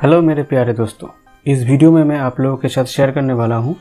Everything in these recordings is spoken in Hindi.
हेलो मेरे प्यारे दोस्तों, इस वीडियो में मैं आप लोगों के साथ शेयर करने वाला हूँ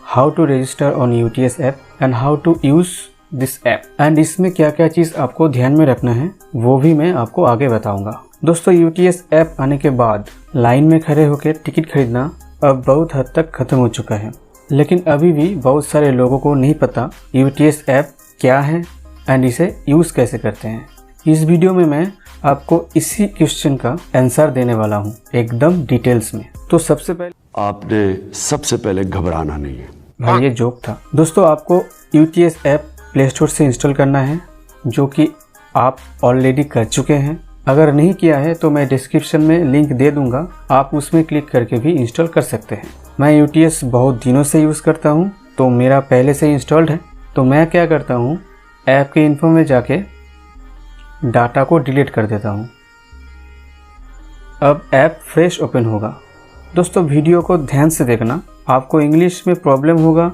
how to register on UTS app and how to use this app एंड इसमें क्या क्या चीज़ आपको ध्यान में रखना है वो भी मैं आपको आगे बताऊंगा। दोस्तों, यूटीएस ऐप आने के बाद लाइन में खड़े होकर टिकट खरीदना अब बहुत हद तक खत्म हो चुका है, लेकिन अभी भी बहुत सारे लोगों को नहीं पता यूटीएस ऐप क्या है एंड इसे यूज़ कैसे करते हैं। इस वीडियो में मैं आपको इसी क्वेश्चन का आंसर देने वाला हूँ एकदम डिटेल्स में। तो सबसे पहले घबराना नहीं है भाई, ये जोक था। दोस्तों, आपको यूटीएस ऐप प्ले स्टोर से इंस्टॉल करना है, जो कि आप ऑलरेडी कर चुके हैं। अगर नहीं किया है तो मैं डिस्क्रिप्शन में लिंक दे दूंगा, आप उसमें क्लिक करके भी इंस्टॉल कर सकते हैं। मैं यूटीएस बहुत दिनों से यूज़ करता हूँ तो मेरा पहले से इंस्टॉल्ड है। तो मैं क्या करता हूँ, ऐप के इन्फो में जाके डाटा को डिलीट कर देता हूँ। अब ऐप फ्रेश ओपन होगा। दोस्तों, वीडियो को ध्यान से देखना। आपको इंग्लिश में प्रॉब्लम होगा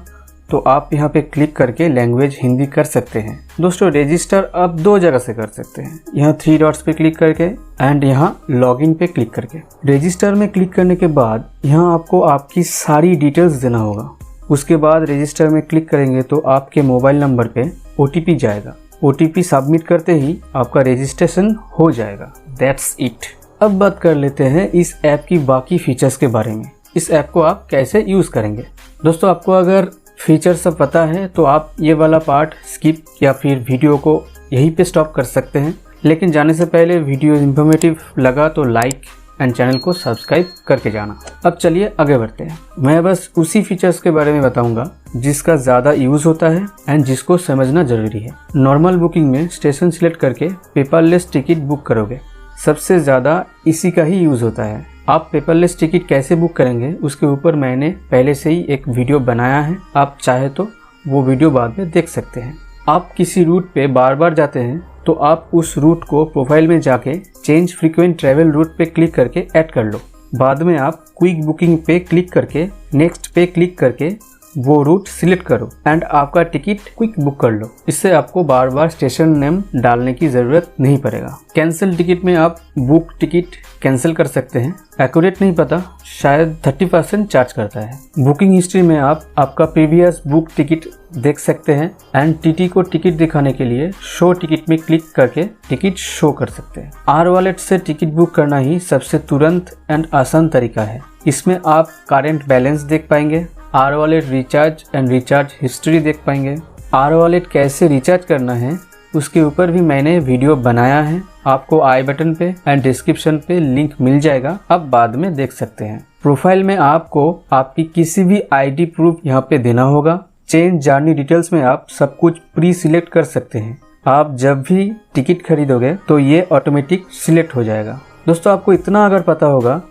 तो आप यहाँ पे क्लिक करके लैंग्वेज हिंदी कर सकते हैं। दोस्तों, रजिस्टर आप दो जगह से कर सकते हैं, यहाँ 3 डॉट्स पे क्लिक करके एंड यहाँ लॉगिन पे क्लिक करके। रजिस्टर में क्लिक करने के बाद यहाँ आपको आपकी सारी डिटेल्स देना होगा। उसके बाद रजिस्टर में क्लिक करेंगे तो आपके मोबाइल नंबर पे OTP जाएगा। OTP सबमिट करते ही आपका रजिस्ट्रेशन हो जाएगा। That's it. अब बात कर लेते हैं इस ऐप की बाकी फीचर्स के बारे में। इस ऐप को आप कैसे यूज़ करेंगे। दोस्तों, आपको अगर फीचर सब पता है तो आप ये वाला पार्ट स्किप या फिर वीडियो को यहीं पे स्टॉप कर सकते हैं। लेकिन जाने से पहले वीडियो इन्फॉर्मेटिव लगा तो लाइक एंड चैनल को सब्सक्राइब करके जाना। अब चलिए आगे बढ़ते हैं। मैं बस उसी फीचर्स के बारे में बताऊंगा जिसका ज़्यादा यूज़ होता है एंड जिसको समझना ज़रूरी है। नॉर्मल बुकिंग में स्टेशन सिलेक्ट करके पेपरलेस टिकट बुक करोगे, सबसे ज़्यादा इसी का ही यूज़ होता है। आप पेपरलेस टिकट कैसे बुक करेंगे उसके ऊपर मैंने पहले से ही एक वीडियो बनाया है, आप चाहे तो वो वीडियो बाद में देख सकते हैं। आप किसी रूट पे बार बार जाते हैं तो आप उस रूट को प्रोफाइल में जाके चेंज फ्रीक्वेंट ट्रैवल रूट पे क्लिक करके ऐड कर लो। बाद में आप क्विक बुकिंग पे क्लिक करके नेक्स्ट पे क्लिक करके वो रूट सिलेक्ट करो एंड आपका टिकट क्विक बुक कर लो। इससे आपको बार बार स्टेशन नेम डालने की ज़रूरत नहीं पड़ेगा। कैंसिल टिकट में आप बुक टिकट कैंसिल कर सकते हैं। एक्यूरेट नहीं पता, शायद 30% चार्ज करता है। बुकिंग हिस्ट्री में आप आपका प्रीवियस बुक टिकट देख सकते हैं एंड टीटी को टिकट दिखाने के लिए शो टिकट में क्लिक करके टिकट शो कर सकते हैं। आर वॉलेट से टिकट बुक करना ही सबसे तुरंत एंड आसान तरीका है। इसमें आप करेंट बैलेंस देख पाएंगे, are wallet recharge and recharge history देख पाएंगे। आर वॉलेट कैसे रिचार्ज करना है उसके ऊपर भी मैंने वीडियो बनाया है, आपको आई बटन पे एंड डिस्क्रिप्शन पे लिंक मिल जाएगा, आप बाद में देख सकते हैं। प्रोफाइल में आपको आपकी किसी भी ID प्रूफ यहाँ पे देना होगा। चेंज जर्नी डिटेल्स में आप सब कुछ प्री सिलेक्ट कर सकते हैं। आप जब भी टिकट खरीदोगे तो ये ऑटोमेटिक सिलेक्ट हो जाएगा। दोस्तों, आपको इतना अगर पता होगा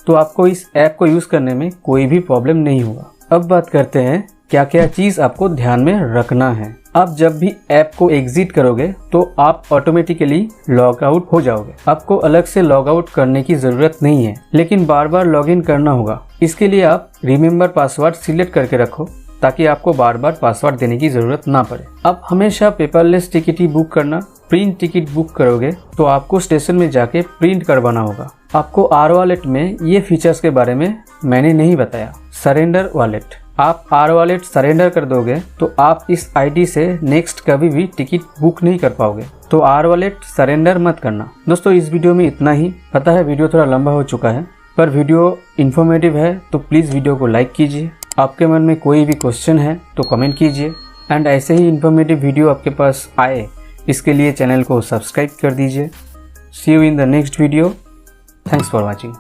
तो आपको इस ऐप को यूज़ करने में कोई भी प्रॉब्लम नहीं होगा। अब बात करते हैं क्या क्या चीज़ आपको ध्यान में रखना है। आप जब भी ऐप को एग्जिट करोगे तो आप ऑटोमेटिकली लॉग आउट हो जाओगे। आपको अलग से लॉग आउट करने की ज़रूरत नहीं है, लेकिन बार बार लॉग इन करना होगा। इसके लिए आप रिमेंबर पासवर्ड सिलेक्ट करके रखो ताकि आपको बार बार पासवर्ड देने की ज़रूरत ना पड़े। आप हमेशा पेपरलेस टिकट ही बुक करना। प्रिंट टिकट बुक करोगे तो आपको स्टेशन में जाके प्रिंट करवाना होगा। आपको आर वॉलेट में ये फीचर्स के बारे में मैंने नहीं बताया। सरेंडर वॉलेट, आप आर वॉलेट सरेंडर कर दोगे तो आप इस ID से नेक्स्ट कभी भी टिकट बुक नहीं कर पाओगे। तो आर वॉलेट सरेंडर मत करना। दोस्तों, इस वीडियो में इतना ही। पता है वीडियो थोड़ा लंबा हो चुका है, पर वीडियो इन्फॉर्मेटिव है तो प्लीज़ वीडियो को लाइक कीजिए। आपके मन में कोई भी क्वेश्चन है तो कमेंट कीजिए एंड ऐसे ही इन्फॉर्मेटिव वीडियो आपके पास आए इसके लिए चैनल को सब्सक्राइब कर दीजिए। See you in the next video. Thanks for watching.